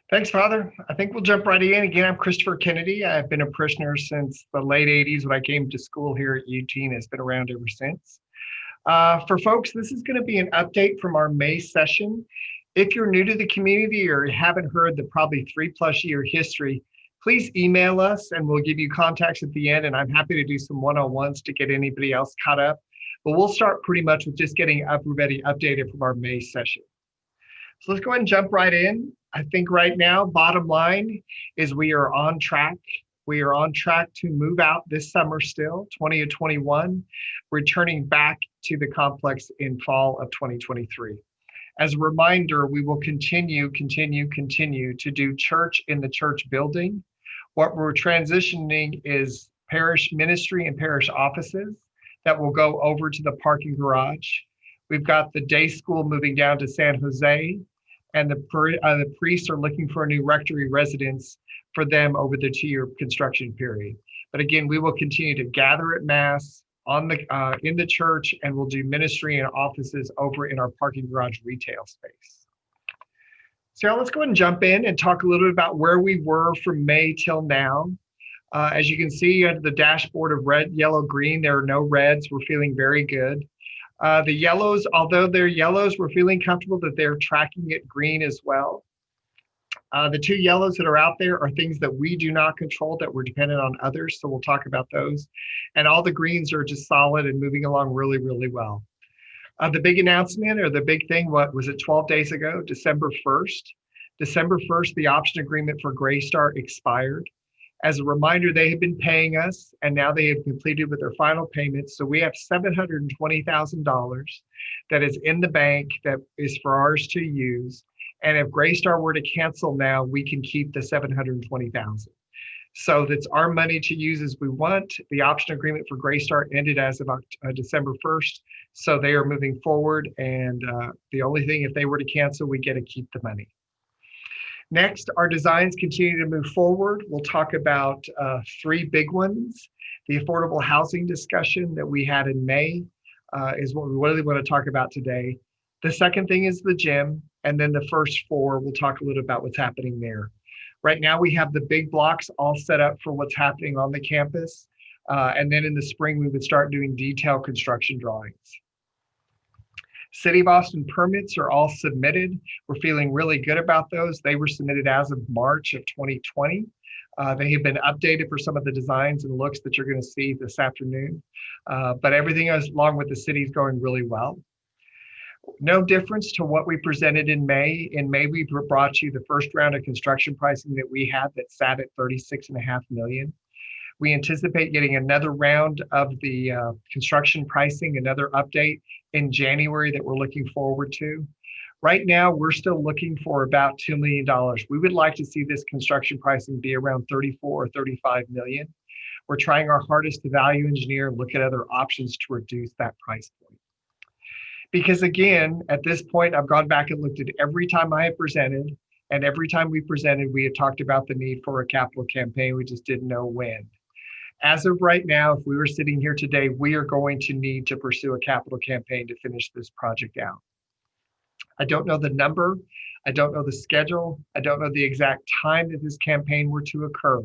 Thanks, Father. I think we'll jump right in. Again, I'm Christopher Kennedy. I've been a parishioner since the late 80s when I came to school here at UT and has been around ever since. For folks, this is going to be an update from our May session. If you're new to the community or haven't heard the probably 3+ year history, please email us and we'll give you contacts at the end. And I'm happy to do some one-on-ones to get anybody else caught up. But we'll start pretty much with just getting everybody updated from our May session. So let's go ahead and jump right in. I think right now, bottom line is we are on track. We are on track to move out this summer still, 2021, returning back to the complex in fall of 2023. As a reminder, we will continue to do church in the church building. What we're transitioning is parish ministry and parish offices that will go over to the parking garage. We've got the day school moving down to San Jose, and the priests are looking for a new rectory residence for them over the 2-year construction period. But again, we will continue to gather at Mass in the church, and we'll do ministry and offices over in our parking garage retail space. So let's go ahead and jump in and talk a little bit about where we were from May till now. As you can see under the dashboard of red, yellow, green, there are no reds. We're feeling very good. The yellows, although they're yellows, we're feeling comfortable that they're tracking it green as well. The 2 yellows that are out there are things that we do not control, that we're dependent on others. So we'll talk about those. And all the greens are just solid and moving along really, really well. The big announcement, or the big thing, what was it, 12 days ago, December 1st? December 1st, the option agreement for Greystar expired. As a reminder, they have been paying us, and now they have completed with their final payments. So we have $720,000 that is in the bank that is for ours to use. And if Greystar were to cancel now, we can keep the $720,000. So that's our money to use as we want. The option agreement for Greystar ended as of December 1st. So they are moving forward. And the only thing, if they were to cancel, we get to keep the money. Next, our designs continue to move forward. We'll talk about 3 big ones. The affordable housing discussion that we had in May is what we really want to talk about today. The second thing is the gym. And then the first 4, we'll talk a little about what's happening there. Right now, we have the big blocks all set up for what's happening on the campus. And then in the spring, we would start doing detailed construction drawings. City of Austin permits are all submitted. We're feeling really good about those. They were submitted as of March of 2020. They have been updated for some of the designs and looks that you're going to see this afternoon. But everything along with the city is going really well. No difference to what we presented in May. In May, we brought you the first round of construction pricing that we had that sat at $36.5 million. We anticipate getting another round of the construction pricing, another update in January that we're looking forward to. Right now, we're still looking for about $2 million. We would like to see this construction pricing be around 34 or 35 million. We're trying our hardest to value engineer and look at other options to reduce that price point. Because again, at this point, I've gone back and looked at every time I have presented, and every time we presented, we had talked about the need for a capital campaign. We just didn't know when. As of right now, if we were sitting here today, we are going to need to pursue a capital campaign to finish this project out. I don't know the number. I don't know the schedule. I don't know the exact time that this campaign were to occur.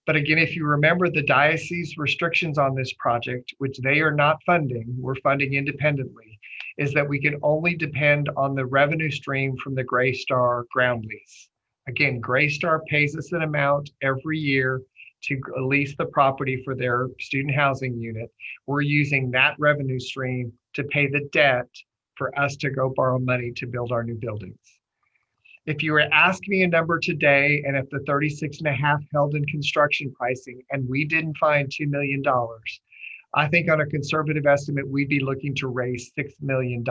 But again, if you remember the diocese restrictions on this project, which they are not funding, we're funding independently, is that we can only depend on the revenue stream from the Greystar ground lease. Again, Greystar pays us an amount every year to lease the property for their student housing unit. We're using that revenue stream to pay the debt for us to go borrow money to build our new buildings. If you were to ask me a number today, and if the 36.5 held in construction pricing and we didn't find $2 million, I think on a conservative estimate, we'd be looking to raise $6 million.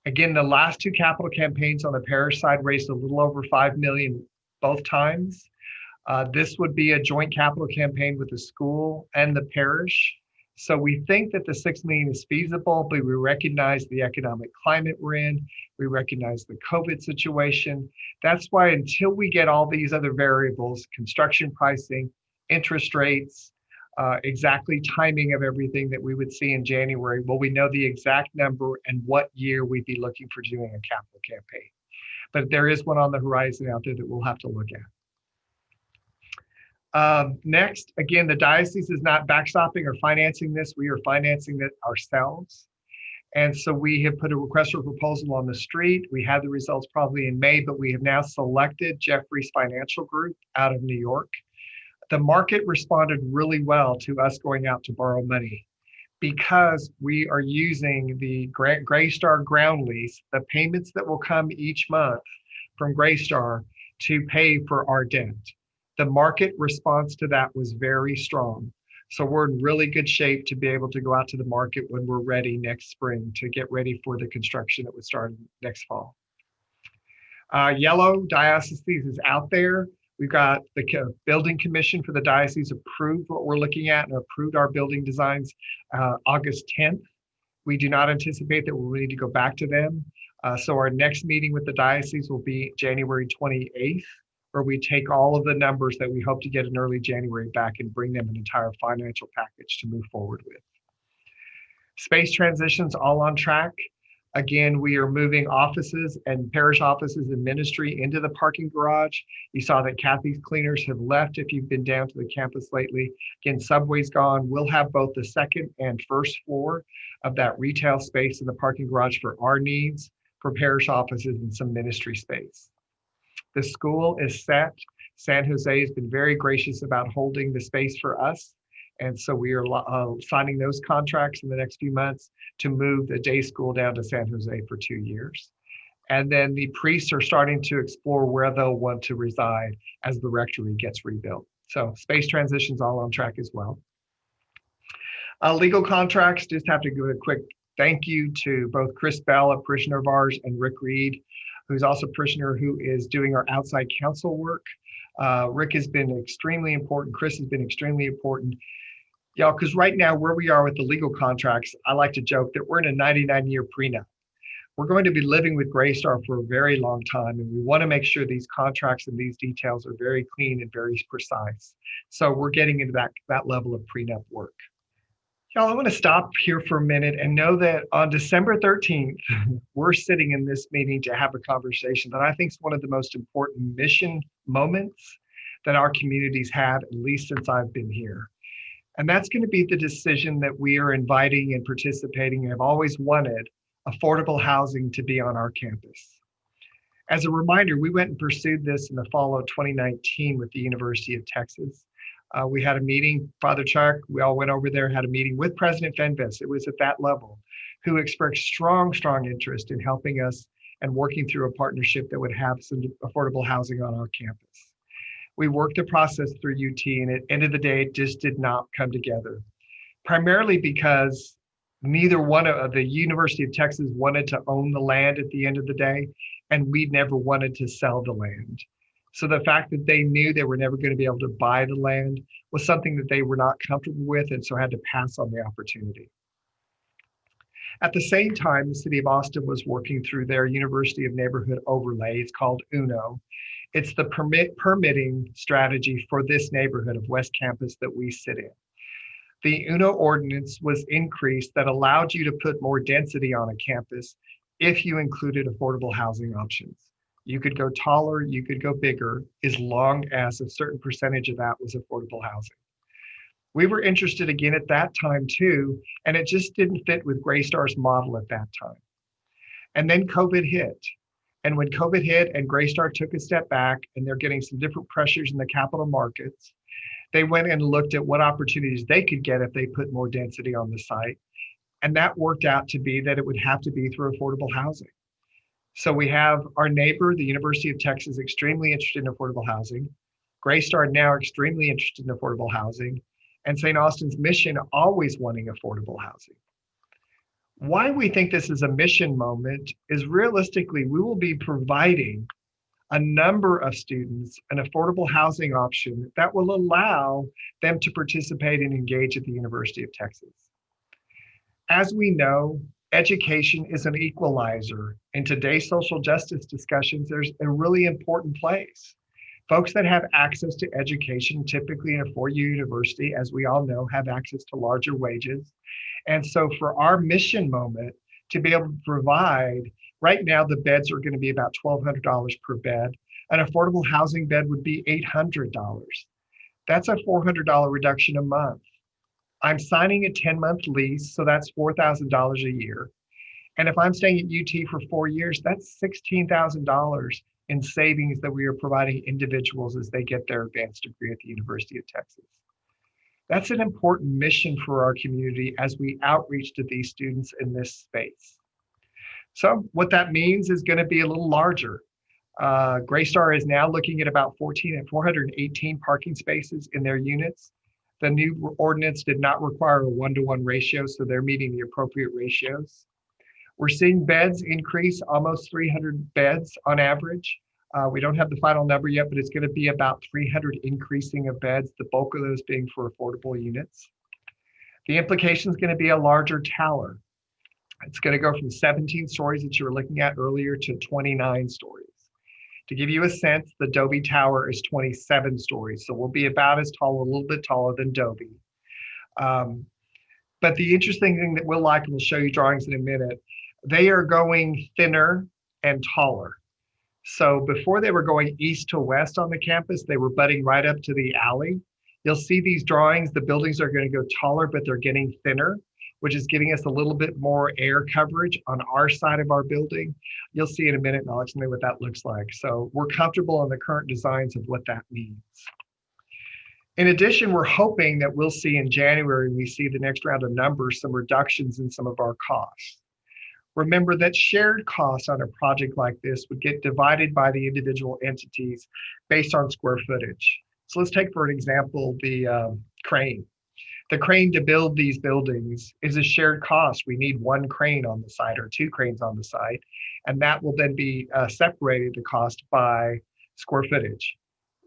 Again, the last 2 capital campaigns on the parish side raised a little over 5 million both times. This would be a joint capital campaign with the school and the parish. So we think that the 6 million is feasible, but we recognize the economic climate we're in. We recognize the COVID situation. That's why until we get all these other variables, construction pricing, interest rates, exactly timing of everything that we would see in January, will we know the exact number and what year we'd be looking for doing a capital campaign. but there is one on the horizon out there that we'll have to look at. Next, again, the diocese is not backstopping or financing this. We are financing it ourselves. And so we have put a request for proposal on the street. We had the results probably in May, but we have now selected Jefferies Financial Group out of New York. The market responded really well to us going out to borrow money because we are using the Greystar ground lease, the payments that will come each month from Greystar to pay for our debt. The market response to that was very strong. So we're in really good shape to be able to go out to the market when we're ready next spring to get ready for the construction that would start next fall. Yellow, diocese is out there. We've got the building commission for the diocese approved what we're looking at and approved our building designs August 10th. We do not anticipate that we'll need to go back to them. So our next meeting with the diocese will be January 28th, where we take all of the numbers that we hope to get in early January back and bring them an entire financial package to move forward with. Space transitions all on track. Again, we are moving offices and parish offices and ministry into the parking garage. You saw that Kathy's cleaners have left if you've been down to the campus lately. Again, Subway's gone. We'll have both the second and first floor of that retail space in the parking garage for our needs, for parish offices and some ministry space. The school is set. San Jose has been very gracious about holding the space for us. And so we are signing those contracts in the next few months to move the day school down to San Jose for 2 years. And then the priests are starting to explore where they'll want to reside as the rectory gets rebuilt. So space transitions all on track as well. Legal contracts, just have to give a quick thank you to both Chris Bell, a parishioner of ours, and Rick Reed, who's also a parishioner who is doing our outside counsel work. Rick has been extremely important. Chris has been extremely important. Y'all, because right now where we are with the legal contracts, I like to joke that we're in a 99-year prenup. We're going to be living with Greystar for a very long time, and we want to make sure these contracts and these details are very clean and very precise. So we're getting into that level of prenup work. Y'all, I want to stop here for a minute and know that on December 13th, we're sitting in this meeting to have a conversation that I think is one of the most important mission moments that our community's had, at least since I've been here. And that's going to be the decision that we are inviting and participating and have always wanted affordable housing to be on our campus. As a reminder, we went and pursued this in the fall of 2019 with the University of Texas. We had a meeting, Father Chuck, we all went over there, had a meeting with President Fenves. It was at that level, who expressed strong interest in helping us and working through a partnership that would have some affordable housing on our campus. We worked the process through UT, and at the end of the day, it just did not come together. Primarily because neither one of the University of Texas wanted to own the land at the end of the day, and we never wanted to sell the land. So the fact that they knew they were never going to be able to buy the land was something that they were not comfortable with, and so had to pass on the opportunity. At the same time, the city of Austin was working through their University of Neighborhood overlay. It's called UNO. It's the permitting strategy for this neighborhood of West Campus that we sit in. The UNO ordinance was increased that allowed you to put more density on a campus if you included affordable housing options. You could go taller, you could go bigger, as long as a certain percentage of that was affordable housing. We were interested again at that time too, and it just didn't fit with Greystar's model at that time. And then COVID hit. And when COVID hit and Greystar took a step back and they're getting some different pressures in the capital markets, they went and looked at what opportunities they could get if they put more density on the site. And that worked out to be that it would have to be through affordable housing. So we have our neighbor, the University of Texas, extremely interested in affordable housing. Greystar now extremely interested in affordable housing. And St. Austin's Mission always wanting affordable housing. Why we think this is a mission moment is realistically, we will be providing a number of students an affordable housing option that will allow them to participate and engage at the University of Texas. As we know, education is an equalizer. In today's social justice discussions, there's a really important place. Folks that have access to education, typically in a four-year university, as we all know, have access to larger wages. And so for our mission moment to be able to provide Right now, the beds are going to be about $1,200 per bed. An affordable housing bed would be $800. That's a $400 reduction a month. I'm signing a 10-month lease, so that's $4,000 a year. And if I'm staying at UT for 4 years, that's $16,000 in savings that we are providing individuals as they get their advanced degree at the University of Texas. That's an important mission for our community as we outreach to these students in this space. So what that means is going to be a little larger. Greystar is now looking at about 418 parking spaces in their units. The new ordinance did not require a 1-to-1 ratio, so they're meeting the appropriate ratios. We're seeing beds increase, almost 300 beds on average. We don't have the final number yet, but it's going to be about 300 increasing of beds, the bulk of those being for affordable units. The implication is going to be a larger tower. It's going to go from 17 stories that you were looking at earlier to 29 stories. To give you a sense, the Dobie Tower is 27 stories, so we'll be about as tall, a little bit taller than Dobie. But the interesting thing that we'll like, and we'll show you drawings in a minute, they are going thinner and taller. So before they were going east to west on the campus, they were butting right up to the alley. You'll see these drawings, the buildings are going to go taller, but they're getting thinner, which is giving us a little bit more air coverage on our side of our building. You'll see in a minute, and I'll explain what that looks like. So we're comfortable on the current designs of what that means. In addition, we're hoping that we'll see in January, we see the next round of numbers, some reductions in some of our costs. Remember that shared costs on a project like this would get divided by the individual entities based on square footage. So let's take, for an example, the crane. The crane to build these buildings is a shared cost. We need one crane on the site or two cranes on the site, and that will then be separated, the cost, by square footage.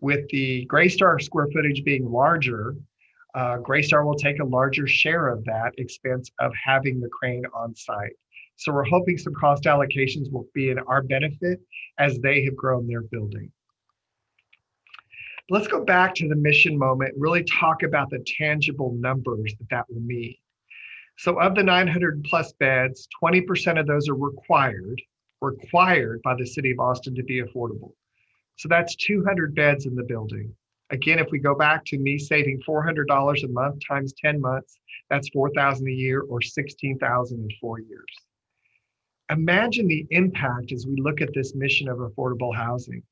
With the Greystar square footage being larger, Greystar will take a larger share of that expense of having the crane on site. So we're hoping some cost allocations will be in our benefit as they have grown their building. Let's go back to the mission moment, really talk about the tangible numbers that will mean. So of the 900 plus beds, 20% of those are required by the city of Austin to be affordable. So that's 200 beds in the building. Again, if we go back to me saving $400 a month times 10 months, that's $4,000 a year or $16,000 in 4 years. Imagine the impact as we look at this mission of affordable housing.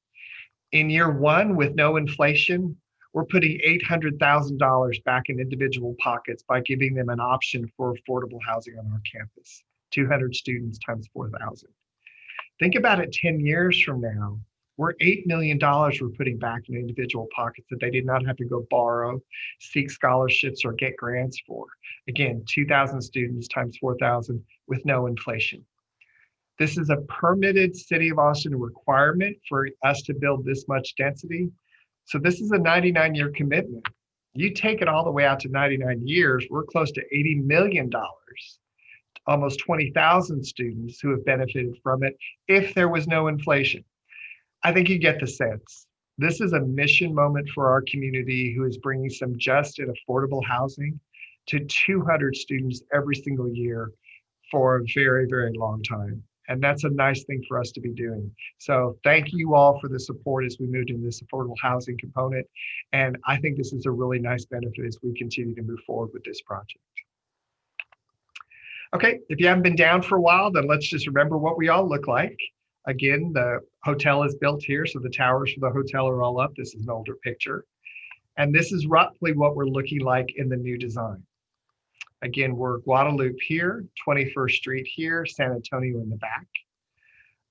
In year one, with no inflation, we're putting $800,000 back in individual pockets by giving them an option for affordable housing on our campus. 200 students times 4,000. Think about it 10 years from now. We're $8 million we're putting back in individual pockets that they did not have to go borrow, seek scholarships, or get grants for. Again, 2,000 students times 4,000 with no inflation. This is a permitted City of Austin requirement for us to build this much density. So this is a 99-year commitment. You take it all the way out to 99 years, we're close to $80 million, almost 20,000 students who have benefited from it if there was no inflation. I think you get the sense. This is a mission moment for our community who is bringing some just and affordable housing to 200 students every single year for a very, very long time. And that's a nice thing for us to be doing. So thank you all for the support as we moved into this affordable housing component. And I think this is a really nice benefit as we continue to move forward with this project. Okay, if you haven't been down for a while, then let's just remember what we all look like. Again, the hotel is built here, so the towers for the hotel are all up. This is an older picture. And this is roughly what we're looking like in the new design. Again, we're Guadalupe here, 21st Street here, San Antonio in the back.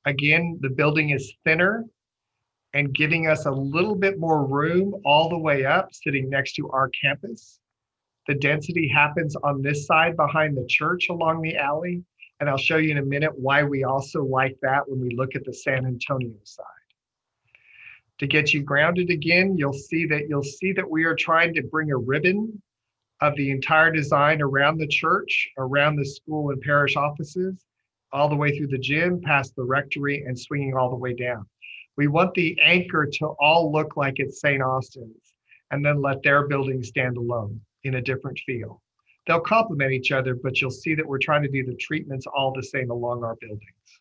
Again, the building is thinner and giving us a little bit more room all the way up, sitting next to our campus. The density happens on this side behind the church along the alley. And I'll show you in a minute why we also like that when we look at the San Antonio side. To get you grounded again, you'll see that we are trying to bring a ribbon of the entire design around the church, around the school and parish offices, all the way through the gym, past the rectory, and swinging all the way down. We want the anchor to all look like it's St. Austin's, and then let their building stand alone in a different feel. They'll complement each other, but you'll see that we're trying to do the treatments all the same along our buildings.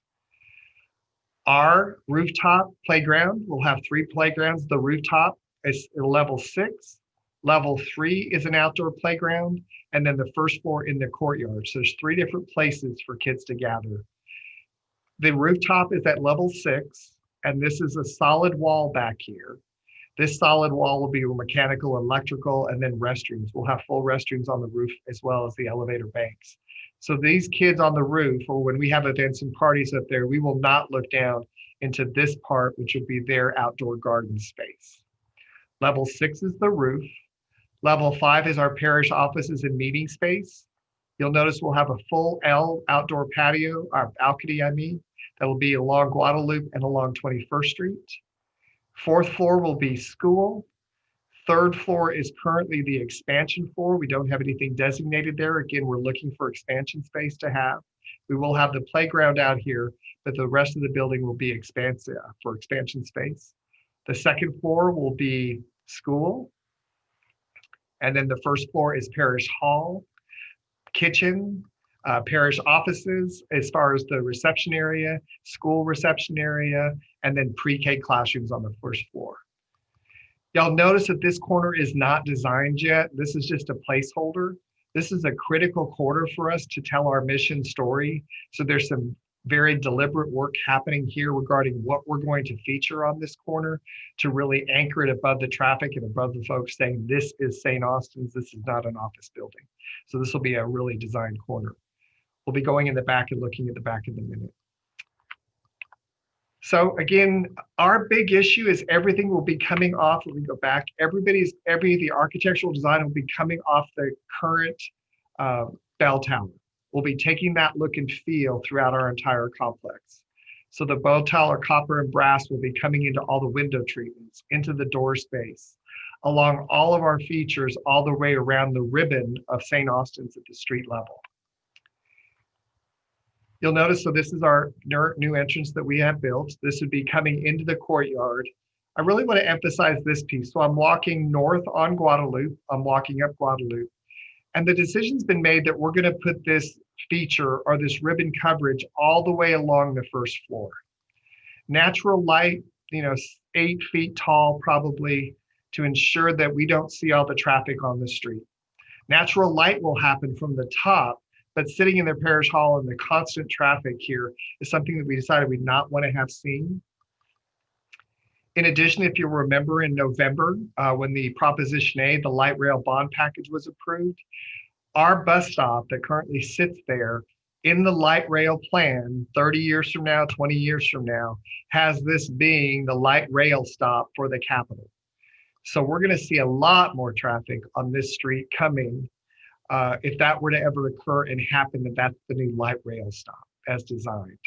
Our rooftop playground will have 3 playgrounds. The rooftop is level 6. Level 3 is an outdoor playground, and then the first floor in the courtyard. So there's 3 different places for kids to gather. The rooftop is at level 6, and this is a solid wall back here. This solid wall will be mechanical, electrical, and then restrooms. We'll have full restrooms on the roof as well as the elevator banks. So these kids on the roof, or when we have events and parties up there, we will not look down into this part, which will be their outdoor garden space. Level 6 is the roof. Level 5 is our parish offices and meeting space. You'll notice we'll have a full L outdoor patio, our balcony, that will be along Guadalupe and along 21st Street. 4th floor will be school. 3rd floor is currently the expansion floor. We don't have anything designated there. Again, we're looking for expansion space to have. We will have the playground out here, but the rest of the building will be expansive for expansion space. The 2nd floor will be school. And then the 1st floor is parish hall, kitchen, parish offices as far as the reception area, school reception area, and then pre-K classrooms on the 1st floor. Y'all notice that this corner is not designed yet. This is just a placeholder. This is a critical corner for us to tell our mission story. So there's some very deliberate work happening here regarding what we're going to feature on this corner to really anchor it above the traffic and above the folks saying this is St. Austin's, this is not an office building. So this will be a really designed corner. We'll be going in the back and looking at the back in a minute. So again, our big issue is everything will be coming off, when we go back, the architectural design will be coming off the current bell tower. We'll be taking that look and feel throughout our entire complex. So the bell tower copper and brass will be coming into all the window treatments, into the door space, along all of our features, all the way around the ribbon of St. Austin's at the street level. You'll notice, so this is our new entrance that we have built. This would be coming into the courtyard. I really want to emphasize this piece. So I'm walking north on Guadalupe. I'm walking up Guadalupe. And the decision's been made that we're going to put this feature or this ribbon coverage all the way along the 1st floor. Natural light, 8 feet tall probably, to ensure that we don't see all the traffic on the street. Natural light will happen from the top, but sitting in the parish hall and the constant traffic here is something that we decided we'd not want to have seen. In addition, if you remember in November, when the Proposition A, the light rail bond package was approved, our bus stop that currently sits there in the light rail plan 30 years from now, 20 years from now, has this being the light rail stop for the Capitol. So we're going to see a lot more traffic on this street coming if that were to ever occur and happen, that's the new light rail stop as designed.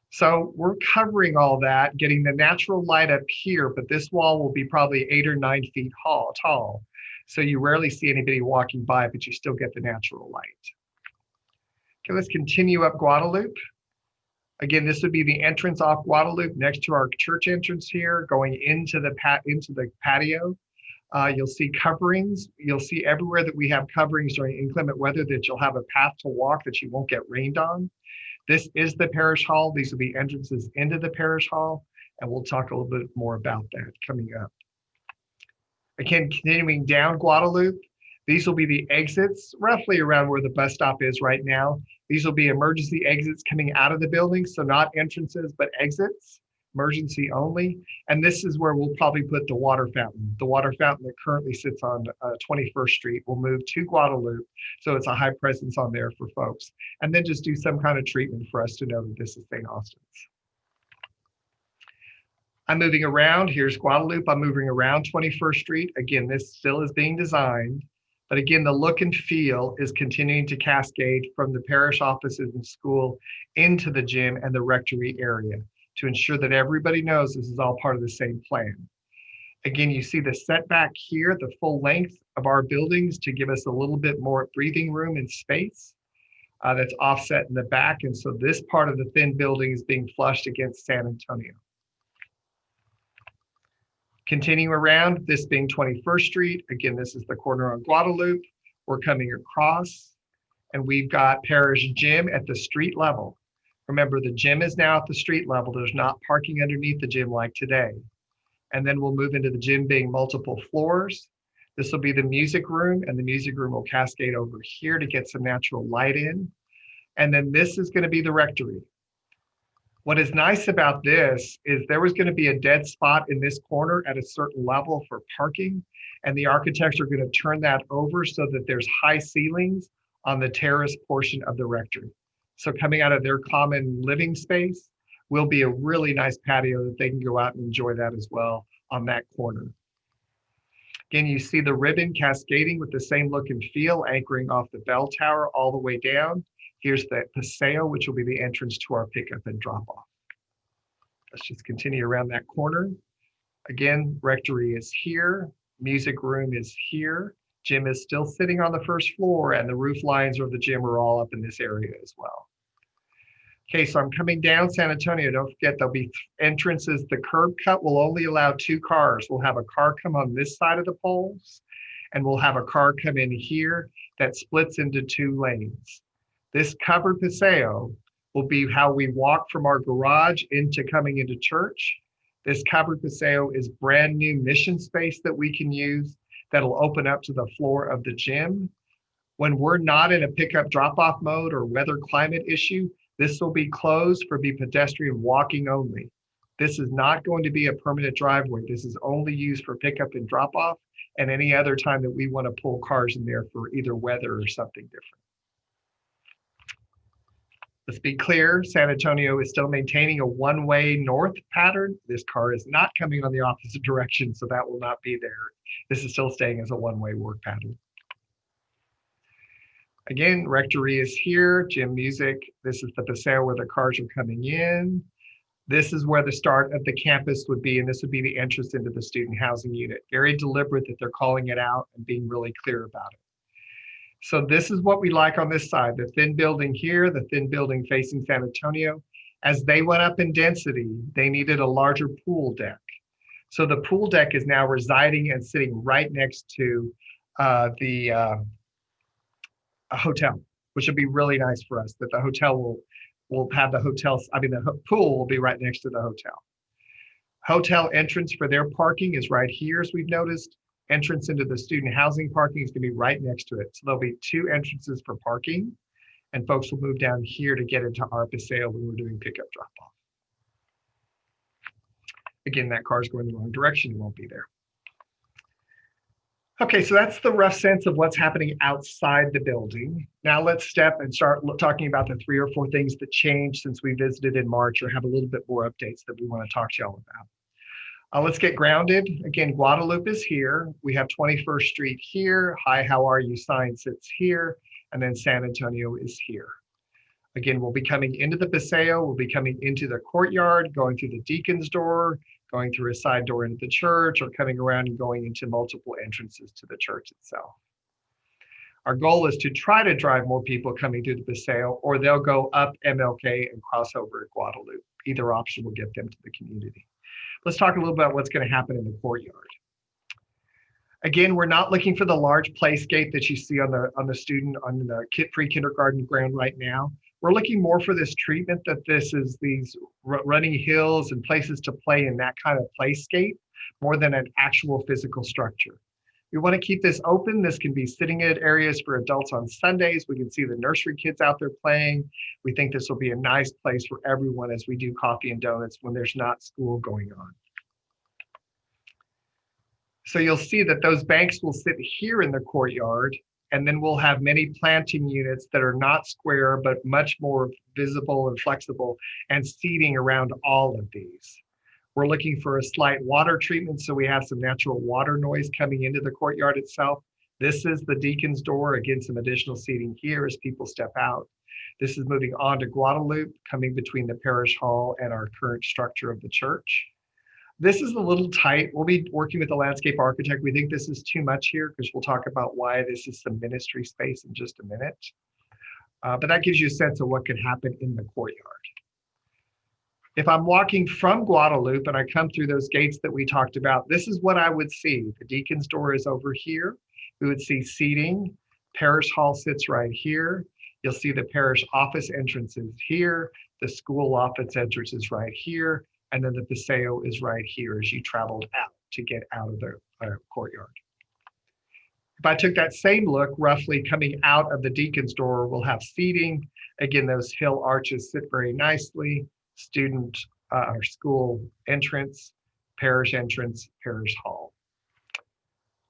So we're covering all that, getting the natural light up here, but this wall will be probably 8 or 9 feet tall. So you rarely see anybody walking by, but you still get the natural light. Okay, let's continue up Guadalupe. Again, this would be the entrance off Guadalupe next to our church entrance here, going into the patio. You'll see coverings. You'll see everywhere that we have coverings during inclement weather that you'll have a path to walk that you won't get rained on. This is the parish hall. These will be entrances into the parish hall, and we'll talk a little bit more about that coming up. Again, continuing down Guadalupe, these will be the exits roughly around where the bus stop is right now. These will be emergency exits coming out of the building, so not entrances, but exits, emergency only. And this is where we'll probably put the water fountain. The water fountain that currently sits on 21st Street will move to Guadalupe, so it's a high presence on there for folks. And then just do some kind of treatment for us to know that this is St. Austin's. I'm moving around. Here's Guadalupe. I'm moving around 21st Street. Again, this still is being designed. But again, the look and feel is continuing to cascade from the parish offices and school into the gym and the rectory area to ensure that everybody knows this is all part of the same plan. Again, you see the setback here, the full length of our buildings to give us a little bit more breathing room and space that's offset in the back. And so this part of the thin building is being flushed against San Antonio. Continuing around, this being 21st Street. Again, this is the corner on Guadalupe. We're coming across and we've got Parish Gym at the street level. Remember, the gym is now at the street level. There's not parking underneath the gym like today. And then we'll move into the gym being multiple floors. This will be the music room, and the music room will cascade over here to get some natural light in. And then this is going to be the rectory. What is nice about this is there was going to be a dead spot in this corner at a certain level for parking, and the architects are going to turn that over so that there's high ceilings on the terrace portion of the rectory. So coming out of their common living space will be a really nice patio that they can go out and enjoy that as well on that corner. Again, you see the ribbon cascading with the same look and feel, anchoring off the bell tower all the way down. Here's the paseo, which will be the entrance to our pickup and drop off. Let's just continue around that corner. Again, rectory is here, music room is here, gym is still sitting on the first floor, and the roof lines of the gym are all up in this area as well. Okay, so I'm coming down San Antonio. Don't forget, there'll be entrances. The curb cut will only allow 2 cars. We'll have a car come on this side of the poles, and we'll have a car come in here that splits into 2 lanes. This covered paseo will be how we walk from our garage into coming into church. This covered paseo is brand new mission space that we can use that'll open up to the floor of the gym. When we're not in a pickup drop-off mode or weather climate issue, this will be closed for be pedestrian walking only. This is not going to be a permanent driveway. This is only used for pickup and drop-off and any other time that we want to pull cars in there for either weather or something different. Let's be clear, San Antonio is still maintaining a one-way north pattern. This car is not coming on the opposite direction, so that will not be there. This is still staying as a one-way work pattern. Again, rectory is here, gym music. This is the paseo where the cars are coming in. This is where the start of the campus would be, and this would be the entrance into the student housing unit. Very deliberate that they're calling it out and being really clear about it. So this is what we like on this side, the thin building here, the thin building facing San Antonio. As they went up in density, they needed a larger pool deck. So the pool deck is now residing and sitting right next to a hotel, which would be really nice for us, that the hotel will have the the pool will be right next to the hotel. Hotel entrance for their parking is right here, as we've noticed. Entrance into the student housing parking is going to be right next to it. So there'll be 2 entrances for parking, and folks will move down here to get into our paseo when we're doing pickup drop off. Again, that car's going the wrong direction, it won't be there. Okay, so that's the rough sense of what's happening outside the building. Now let's step and start talking about the 3 or 4 things that changed since we visited in March, or have a little bit more updates that we want to talk to y'all about. Let's get grounded. Again, Guadalupe is here. We have 21st Street here. Hi, how are you sign sits here. And then San Antonio is here. Again, we'll be coming into the paseo. We'll be coming into the courtyard, going through the deacon's door, going through a side door into the church, or coming around and going into multiple entrances to the church itself. Our goal is to try to drive more people coming through the paseo, or they'll go up MLK and cross over at Guadalupe. Either option will get them to the community. Let's talk a little about what's going to happen in the courtyard. Again, we're not looking for the large playscape that you see on the pre-kindergarten ground right now. We're looking more for this treatment that this is these running hills and places to play in, that kind of playscape, more than an actual physical structure. We want to keep this open. This can be sitting areas for adults on Sundays. We can see the nursery kids out there playing. We think this will be a nice place for everyone as we do coffee and donuts when there's not school going on. So you'll see that those banks will sit here in the courtyard, and then we'll have many planting units that are not square, but much more visible and flexible, and seating around all of these. We're looking for a slight water treatment, so we have some natural water noise coming into the courtyard itself. This is the deacon's door. Again, some additional seating here as people step out. This is moving on to Guadalupe, coming between the parish hall and our current structure of the church. This is a little tight. We'll be working with the landscape architect. We think this is too much here, because we'll talk about why this is some ministry space in just a minute. But that gives you a sense of what could happen in the courtyard. If I'm walking from Guadalupe and I come through those gates that we talked about, this is what I would see. The deacon's door is over here. We would see seating. Parish hall sits right here. You'll see the parish office entrances here. The school office entrance is right here, and then the Paseo is right here as you traveled out to get out of the courtyard. If I took that same look, roughly coming out of the deacon's door, we'll have seating. Again, those hill arches sit very nicely. Student or school entrance, parish hall.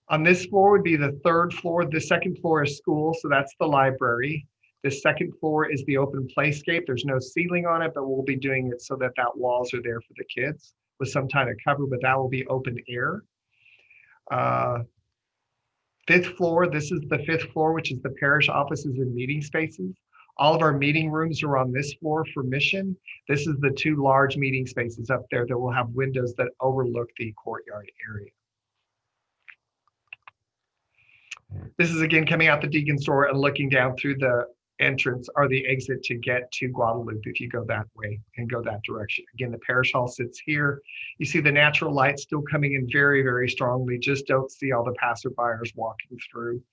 On this floor would be the third floor. The second floor is school, so that's the library. The second floor is the open playscape. There's no ceiling on it, but we'll be doing it so that walls are there for the kids with some kind of cover, but that will be open air. Fifth floor, this is the fifth floor, which is the parish offices and meeting spaces. All of our meeting rooms are on this floor for mission. This is the two large meeting spaces up there that will have windows that overlook the courtyard area. This is again coming out the deacon's door and looking down through the entrance or the exit to get to Guadalupe if you go that way and go that direction. Again, the parish hall sits here. You see the natural light still coming in very, very strongly. Just don't see all the passerbyers walking through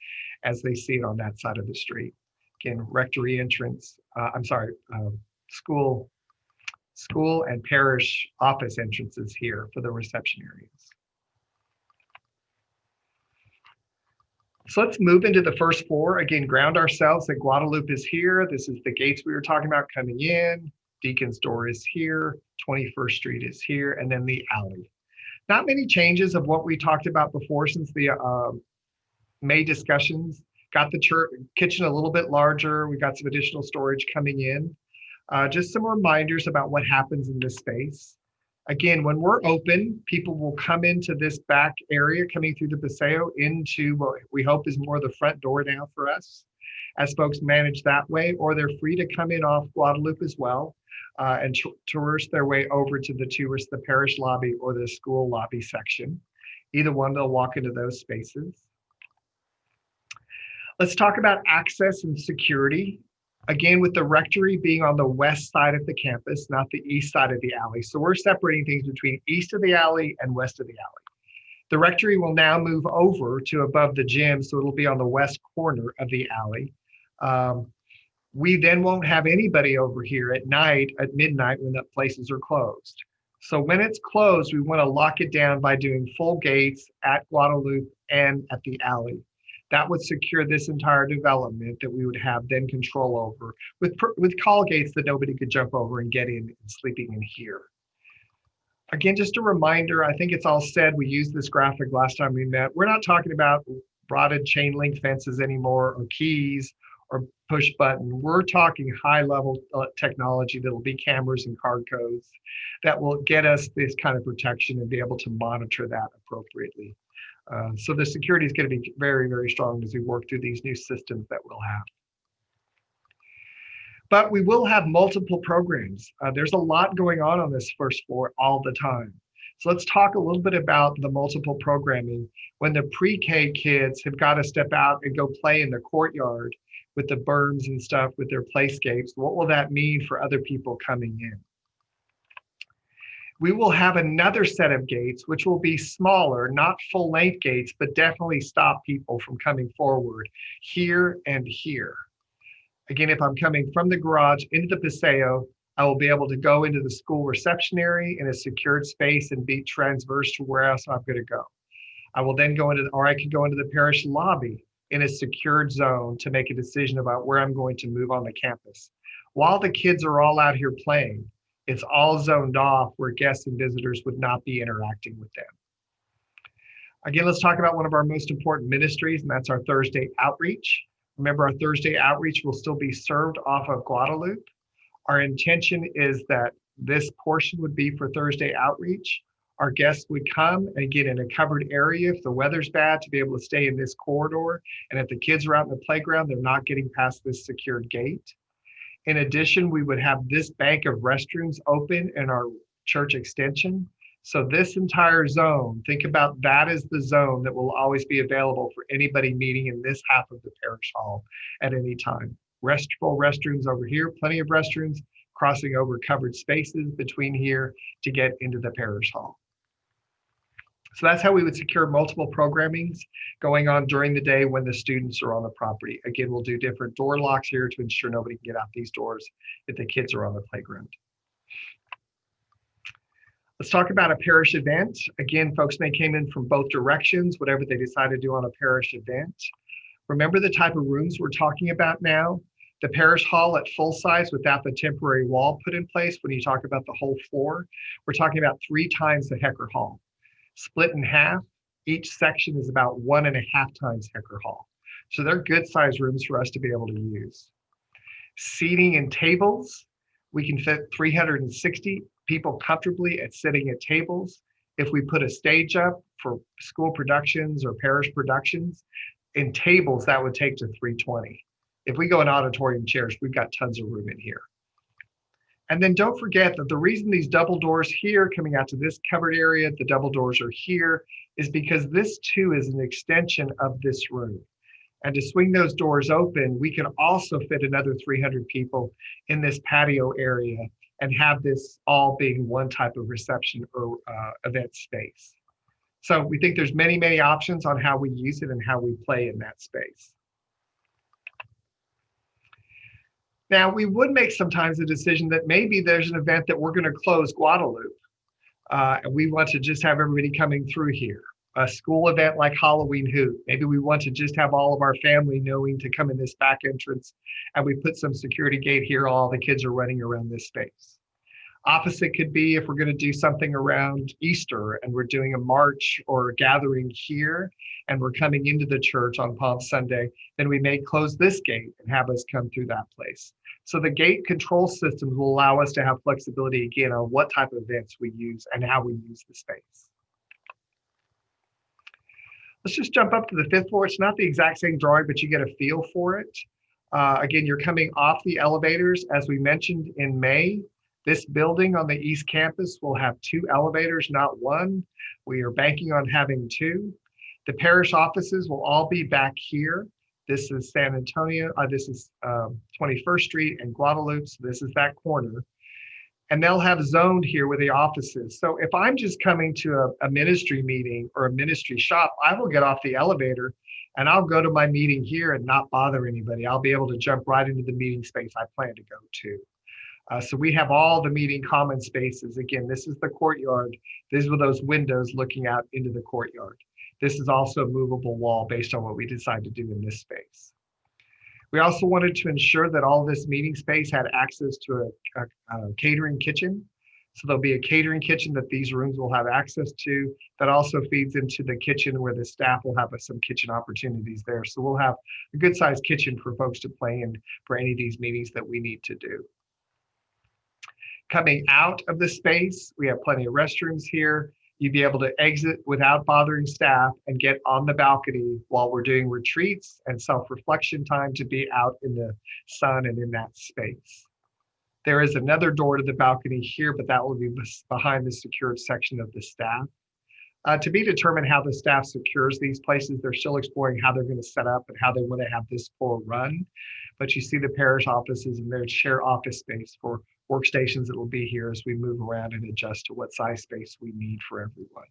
as they see it on that side of the street. Again, rectory entrance, school and parish office entrances here for the reception areas. So let's move into the first floor. Again, ground ourselves that Guadalupe is here. This is the gates we were talking about coming in. Deacon's door is here. 21st Street is here, and then the alley. Not many changes of what we talked about before since the May discussions. Got the kitchen a little bit larger. We got some additional storage coming in. Just some reminders about what happens in this space. Again, when we're open, people will come into this back area coming through the Paseo into what we hope is more of the front door now for us as folks manage that way, or they're free to come in off Guadalupe as well and traverse their way over to the parish lobby or the school lobby section. Either one, they'll walk into those spaces. Let's talk about access and security. Again, with the rectory being on the west side of the campus, not the east side of the alley. So we're separating things between east of the alley and west of the alley. The rectory will now move over to above the gym, so it'll be on the west corner of the alley. We then won't have anybody over here at night, at midnight, when the places are closed. So when it's closed, we want to lock it down by doing full gates at Guadalupe and at the alley. That would secure this entire development that we would have then control over with call gates that nobody could jump over and get in and sleeping in here. Again, just a reminder, I think it's all said, we used this graphic last time we met. We're not talking about rotted chain link fences anymore or keys or push button. We're talking high level technology that'll be cameras and card codes that will get us this kind of protection and be able to monitor that appropriately. So the security is going to be very, very strong as we work through these new systems that we'll have. But we will have multiple programs. There's a lot going on this first floor all the time. So let's talk a little bit about the multiple programming. When the pre-K kids have got to step out and go play in the courtyard with the berms and stuff with their playscapes, what will that mean for other people coming in? We will have another set of gates, which will be smaller, not full length gates, but definitely stop people from coming forward here and here. Again, if I'm coming from the garage into the Paseo, I will be able to go into the school reception area in a secured space and be transverse to where else I'm going to go. I will then go into, or I could go into the parish lobby in a secured zone to make a decision about where I'm going to move on the campus. While the kids are all out here playing, it's all zoned off where guests and visitors would not be interacting with them. Again, let's talk about one of our most important ministries, and that's our Thursday outreach. Remember, our Thursday outreach will still be served off of Guadalupe. Our intention is that this portion would be for Thursday outreach. Our guests would come and get in a covered area if the weather's bad to be able to stay in this corridor. And if the kids are out in the playground, they're not getting past this secured gate. In addition, we would have this bank of restrooms open in our church extension. So this entire zone, think about that as the zone that will always be available for anybody meeting in this half of the parish hall at any time. Restful restrooms over here, plenty of restrooms, crossing over covered spaces between here to get into the parish hall. So that's how we would secure multiple programmings going on during the day when the students are on the property. Again, we'll do different door locks here to ensure nobody can get out these doors if the kids are on the playground. Let's talk about a parish event. Again, folks may came in from both directions, whatever they decide to do on a parish event. Remember the type of rooms we're talking about now? The parish hall at full size without the temporary wall put in place. When you talk about the whole floor, we're talking about 3 times the Hecker Hall. Split in half, each section is about 1.5 times Hecker Hall. So they're good size rooms for us to be able to use. Seating and tables, we can fit 360 people comfortably at sitting at tables. If we put a stage up for school productions or parish productions, in tables, that would take to 320. If we go in auditorium chairs, we've got tons of room in here. And then don't forget that the reason these double doors here coming out to this covered area, the double doors are here, is because this too is an extension of this room. And to swing those doors open, we can also fit another 300 people in this patio area and have this all being one type of reception or event space. So we think there's many, many options on how we use it and how we play in that space. Now, we would make sometimes a decision that maybe there's an event that we're going to close Guadalupe. And we want to just have everybody coming through here. A school event like Halloween Hoot. Maybe we want to just have all of our family knowing to come in this back entrance, and we put some security gate here, all the kids are running around this space. Opposite could be if we're going to do something around Easter and we're doing a march or a gathering here and we're coming into the church on Palm Sunday, then we may close this gate and have us come through that place. So the gate control systems will allow us to have flexibility again on what type of events we use and how we use the space. Let's just jump up to the 5th floor. It's not the exact same drawing, but you get a feel for it. Again, you're coming off the elevators. As we mentioned in May, this building on the East Campus will have 2 elevators, not 1. We are banking on having 2. The parish offices will all be back here. This is San Antonio, this is 21st Street and Guadalupe, so this is that corner. And they'll have zoned here where the office is. So if I'm just coming to a ministry meeting or a ministry shop, I will get off the elevator and I'll go to my meeting here and not bother anybody. I'll be able to jump right into the meeting space I plan to go to. So we have all the meeting common spaces. Again, this is the courtyard. These were those windows looking out into the courtyard. This is also a movable wall based on what we decide to do in this space. We also wanted to ensure that all of this meeting space had access to a catering kitchen. So there'll be a catering kitchen that these rooms will have access to that also feeds into the kitchen where the staff will have some kitchen opportunities there. So we'll have a good sized kitchen for folks to play in for any of these meetings that we need to do. Coming out of the space, we have plenty of restrooms here. You'd be able to exit without bothering staff and get on the balcony while we're doing retreats and self-reflection time to be out in the sun and in that space. There is another door to the balcony here, but that will be behind the secured section of the staff. To be determined how the staff secures these places, they're still exploring how they're going to set up and how they want to have this floor run. But you see the parish offices and their shared office space for workstations that will be here as we move around and adjust to what size space we need for everyone.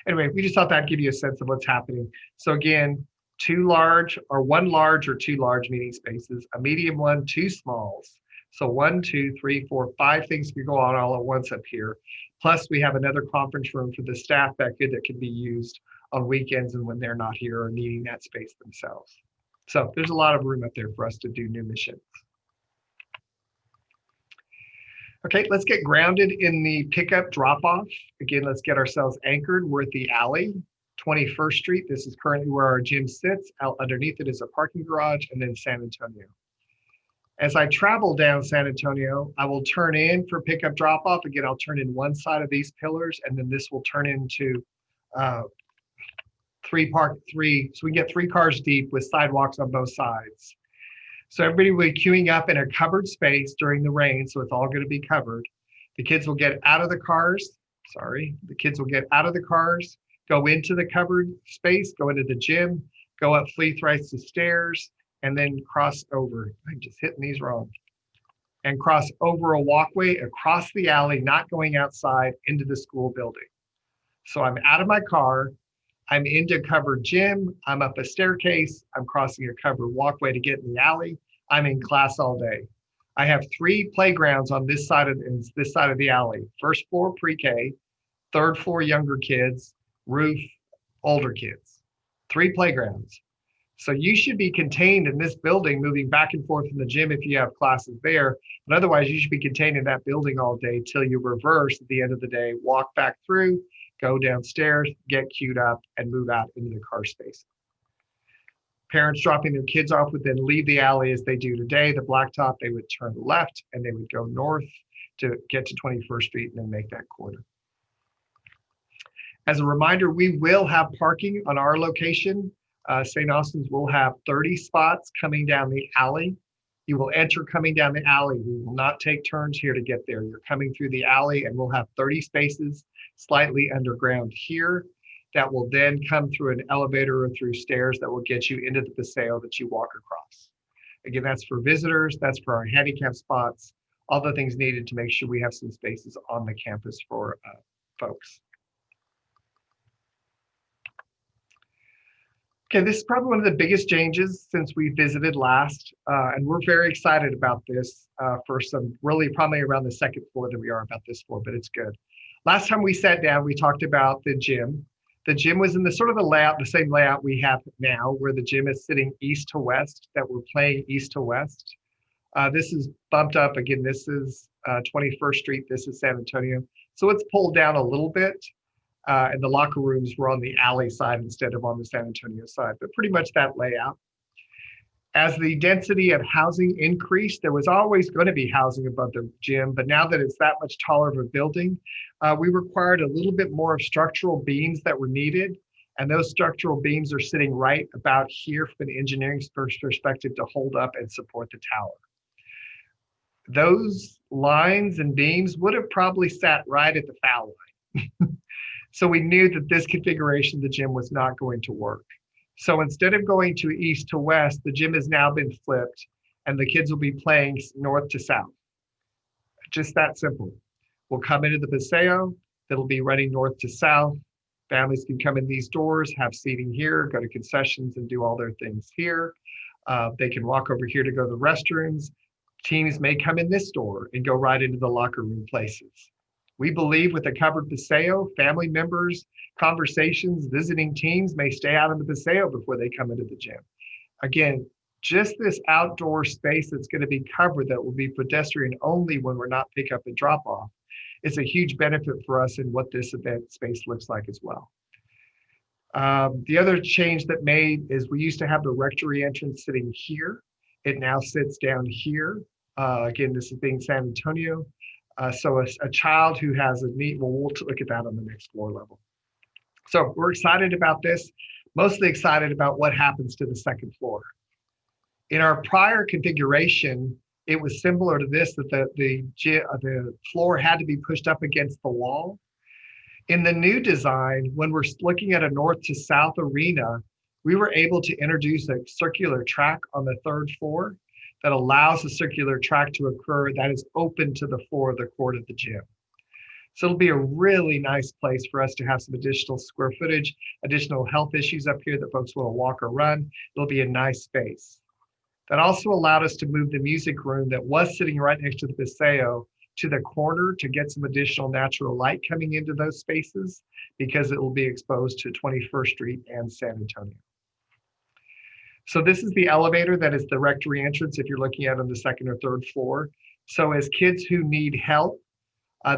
Anyway, we just thought that'd give you a sense of what's happening. So again, 2 large or 1 large or 2 large meeting spaces, a medium one, 2 smalls. So 1, 2, 3, 4, 5 things can go on all at once up here. Plus we have another conference room for the staff back here that can be used on weekends and when they're not here or needing that space themselves. So there's a lot of room up there for us to do new missions. Okay, let's get grounded in the pickup drop-off. Again, let's get ourselves anchored. We're at the alley, 21st Street. This is currently where our gym sits. Out underneath it is a parking garage, and then San Antonio. As I travel down San Antonio, I will turn in for pickup drop-off. Again, I'll turn in one side of these pillars, and then this will turn into 3, so we get 3 cars deep with sidewalks on both sides. So everybody will be queuing up in a covered space during the rain, so it's all going to be covered. The kids will get out of the cars. The kids will get out of the cars, go into the covered space, go into the gym, go up 3 flights of stairs, and then cross over. I'm just hitting these wrong. And cross over a walkway across the alley, not going outside into the school building. So I'm out of my car, I'm into a covered gym, I'm up a staircase, I'm crossing a covered walkway to get in the alley, I'm in class all day. I have 3 playgrounds on this side of the alley. First floor pre-K, third floor younger kids, roof older kids. 3 playgrounds. So you should be contained in this building, moving back and forth from the gym if you have classes there. But otherwise, you should be contained in that building all day till you reverse at the end of the day, walk back through, go downstairs, get queued up, and move out into the car space. Parents dropping their kids off would then leave the alley as they do today, the blacktop. They would turn left and they would go north to get to 21st Street and then make that corner. As a reminder, we will have parking on our location. St. Austin's will have 30 spots coming down the alley. You will enter coming down the alley. We will not take turns here to get there. You're coming through the alley and we'll have 30 spaces slightly underground here that will then come through an elevator or through stairs that will get you into the paseo that you walk across. Again, that's for visitors, that's for our handicap spots, all the things needed to make sure we have some spaces on the campus for folks. Okay, this is probably one of the biggest changes since we visited last, and we're very excited about this for some really probably around the second floor than we are about this floor, but it's good. Last time we sat down, we talked about the gym. The gym was in the sort of the layout, the same layout we have now, where the gym is sitting east to west, that we're playing east to west. This is bumped up. Again, this is 21st Street, this is San Antonio. So it's pulled down a little bit. And the locker rooms were on the alley side instead of on the San Antonio side, but pretty much that layout. As the density of housing increased, there was always going to be housing above the gym, but now that it's that much taller of a building, we required a little bit more of structural beams that were needed. And those structural beams are sitting right about here from an engineering perspective to hold up and support the tower. Those lines and beams would have probably sat right at the foul line. So we knew that this configuration of the gym was not going to work. So instead of going to east to west, the gym has now been flipped and the kids will be playing north to south. Just that simple. We'll come into the paseo, that'll be running north to south. Families can come in these doors, have seating here, go to concessions and do all their things here. They can walk over here to go to the restrooms. Teams may come in this door and go right into the locker room places. We believe with a covered paseo, family members, conversations, visiting teams may stay out in the paseo before they come into the gym. Again, just this outdoor space that's going to be covered that will be pedestrian only when we're not pick up and drop off is a huge benefit for us in what this event space looks like as well. The other change that made is we used to have the rectory entrance sitting here. It now sits down here. Again, this is being San Antonio. So a child who has a need, well, we'll look at that on the next floor level. So we're excited about this, mostly excited about what happens to the second floor. In our prior configuration, it was similar to this, that the floor had to be pushed up against the wall. In the new design, when we're looking at a north to south arena, we were able to introduce a circular track on the 3rd floor that allows the circular track to occur that is open to the floor of the court of the gym. So it'll be a really nice place for us to have some additional square footage, additional health issues up here that folks want to walk or run. It'll be a nice space. That also allowed us to move the music room that was sitting right next to the paseo to the corner to get some additional natural light coming into those spaces because it will be exposed to 21st Street and San Antonio. So this is the elevator that is the rectory entrance if you're looking at on the 2nd or 3rd floor. So as kids who need help,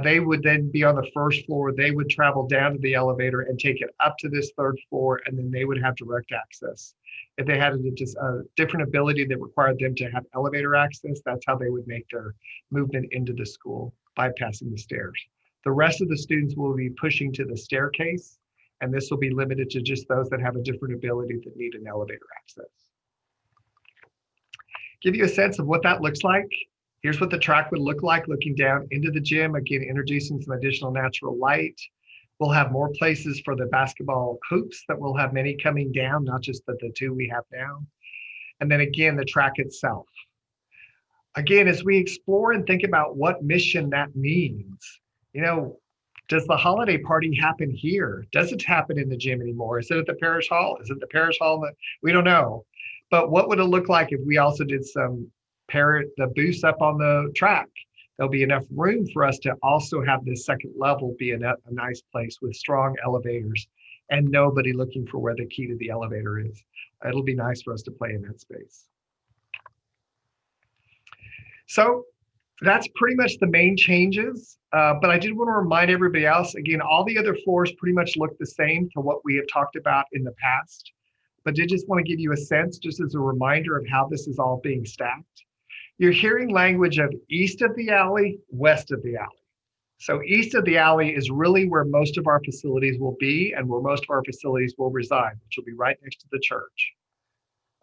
they would then be on the 1st floor. They would travel down to the elevator and take it up to this 3rd floor, and then they would have direct access. If they had a different ability that required them to have elevator access, that's how they would make their movement into the school, bypassing the stairs. The rest of the students will be pushing to the staircase, and this will be limited to just those that have a different ability that need an elevator access. Give you a sense of what that looks like. Here's what the track would look like looking down into the gym, again, introducing some additional natural light. We'll have more places for the basketball hoops that we'll have many coming down, not just the 2 we have now. And then again, the track itself. Again, as we explore and think about what mission that means, you know, Does the holiday party happen here? Does it happen in the gym anymore? Is it at the parish hall? Is it the parish hall? We don't know. But what would it look like if we also did the booths up on the track? There'll be enough room for us to also have this second level be a nice place with strong elevators and nobody looking for where the key to the elevator is. It'll be nice for us to play in that space. So that's pretty much the main changes. But I did want to remind everybody else, again, all the other floors pretty much look the same to what we have talked about in the past. But did just want to give you a sense, just as a reminder of how this is all being stacked. You're hearing language of east of the alley, west of the alley. So east of the alley is really where most of our facilities will be and where most of our facilities will reside, which will be right next to the church.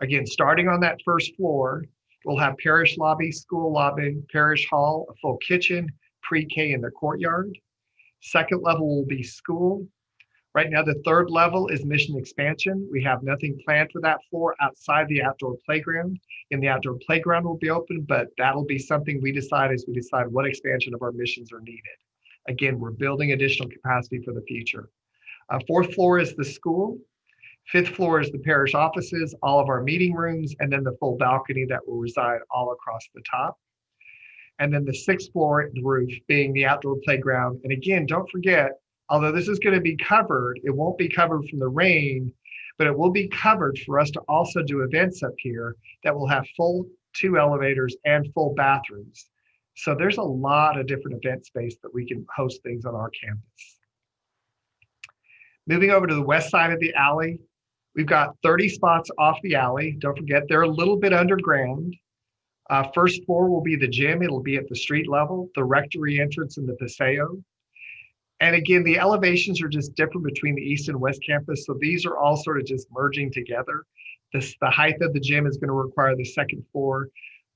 Again, starting on that first floor, we'll have parish lobby, school lobby, parish hall, a full kitchen, pre-K in the courtyard. Second level will be school. Right now, the third level is mission expansion. We have nothing planned for that floor outside the outdoor playground. And the outdoor playground will be open, but that'll be something we decide as we decide what expansion of our missions are needed. Again, we're building additional capacity for the future. Fourth floor is the school. Fifth floor is the parish offices, all of our meeting rooms, and then the full balcony that will reside all across the top. And then the sixth floor, the roof, being the outdoor playground. And again, don't forget, although this is going to be covered, it won't be covered from the rain, but it will be covered for us to also do events up here that will have full 2 elevators and full bathrooms. So there's a lot of different event space that we can host things on our campus. Moving over to the west side of the alley, we've got 30 spots off the alley. Don't forget, they're a little bit underground. First floor will be the gym. It'll be at the street level, the rectory entrance and the paseo. And again, the elevations are just different between the east and west campus. So these are all sort of just merging together. The height of the gym is going to require the second floor.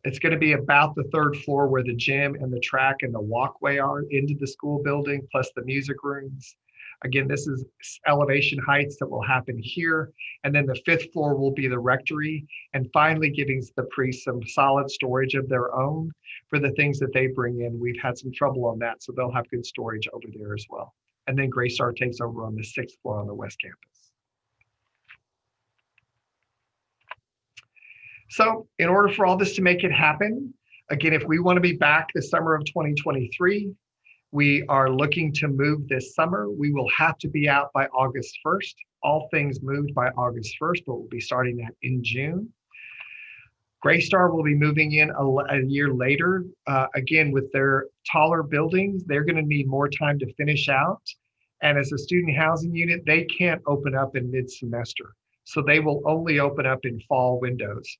It's going to be about the third floor where the gym and the track and the walkway are into the school building, plus the music rooms. Again, this is elevation heights that will happen here. And then the fifth floor will be the rectory. And finally, giving the priests some solid storage of their own for the things that they bring in. We've had some trouble on that, so they'll have good storage over there as well. And then Grace Star takes over on the sixth floor on the west campus. So in order for all this to make it happen, again, if we want to be back the summer of 2023, we are looking to move this summer. We will have to be out by August 1st. All things moved by August 1st, but we'll be starting that in June. Grace Star will be moving in a year later. Again, with their taller buildings, they're going to need more time to finish out. And as a student housing unit, they can't open up in mid-semester. So they will only open up in fall windows.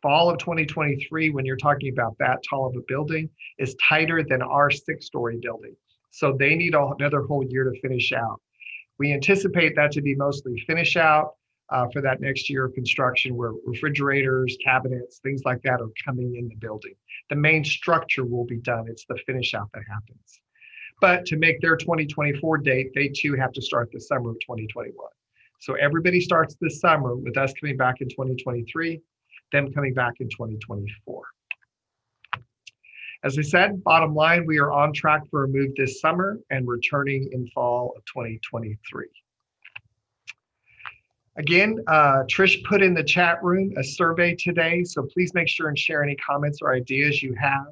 Fall of 2023, when you're talking about that tall of a building, is tighter than our 6-story building. So they need another whole year to finish out. We anticipate that to be mostly finish out for that next year of construction, where refrigerators, cabinets, things like that are coming in the building. The main structure will be done. It's the finish out that happens. But to make their 2024 date, they too have to start the summer of 2021. So everybody starts this summer with us coming back in 2023, them coming back in 2024. As I said, bottom line, we are on track for a move this summer and returning in fall of 2023. Again, Trish put in the chat room a survey today, so please make sure and share any comments or ideas you have.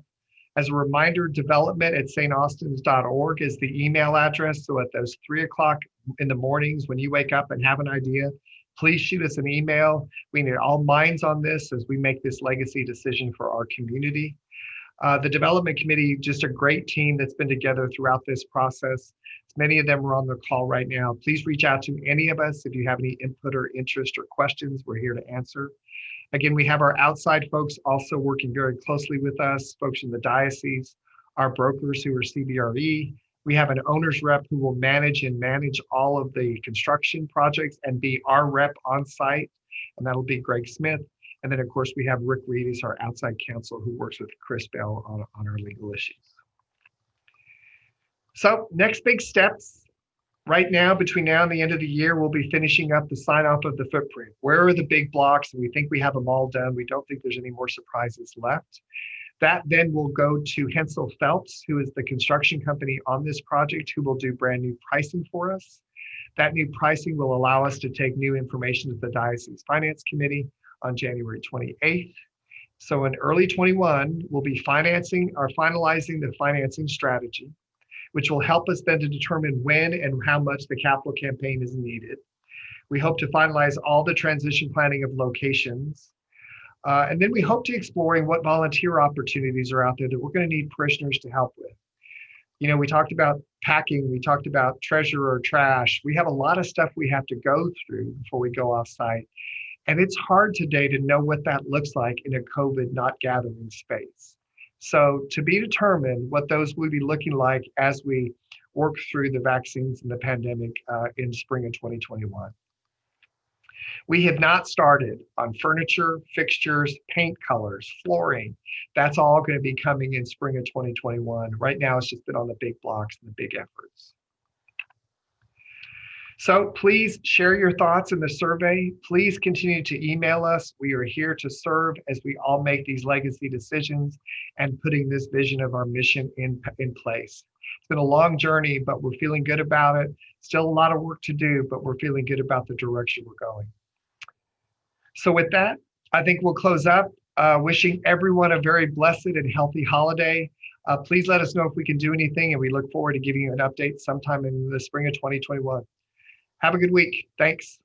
As a reminder, development@staustins.org is the email address. So at those 3 o'clock in the mornings when you wake up and have an idea, please shoot us an email. We need all minds on this as we make this legacy decision for our community. The development committee, just a great team that's been together throughout this process. Many of them are on the call right now. Please reach out to any of us if you have any input or interest or questions. We're here to answer. Again, we have our outside folks also working very closely with us, folks in the diocese, our brokers who are CBRE. We have an owner's rep who will manage all of the construction projects and be our rep on site, and that'll be Greg Smith. And then, of course, we have Rick Reed as our outside counsel who works with Chris Bell on our legal issues. So next big steps. Right now, between now and the end of the year, we'll be finishing up the sign off of the footprint. Where are the big blocks? We think we have them all done. We don't think there's any more surprises left. That then will go to Hensel Phelps, who is the construction company on this project, who will do brand new pricing for us. That new pricing will allow us to take new information to the Diocese Finance Committee on January 28th. So in early 21, we'll be finalizing the financing strategy, which will help us then to determine when and how much the capital campaign is needed. We hope to finalize all the transition planning of locations. And then we hope to exploring what volunteer opportunities are out there that we're going to need parishioners to help with. You know, we talked about packing, we talked about treasure or trash. We have a lot of stuff we have to go through before we go off site. And it's hard today to know what that looks like in a COVID not gathering space. So to be determined what those will be looking like as we work through the vaccines and the pandemic in spring of 2021. We have not started on furniture, fixtures, paint colors, flooring. That's all going to be coming in spring of 2021. Right now, it's just been on the big blocks and the big efforts. So please share your thoughts in the survey. Please continue to email us. We are here to serve as we all make these legacy decisions and putting this vision of our mission in place. It's been a long journey, but we're feeling good about it. Still a lot of work to do, but we're feeling good about the direction we're going. So with that, I think we'll close up. Wishing everyone a very blessed and healthy holiday. Please let us know if we can do anything, and we look forward to giving you an update sometime in the spring of 2021. Have a good week. Thanks.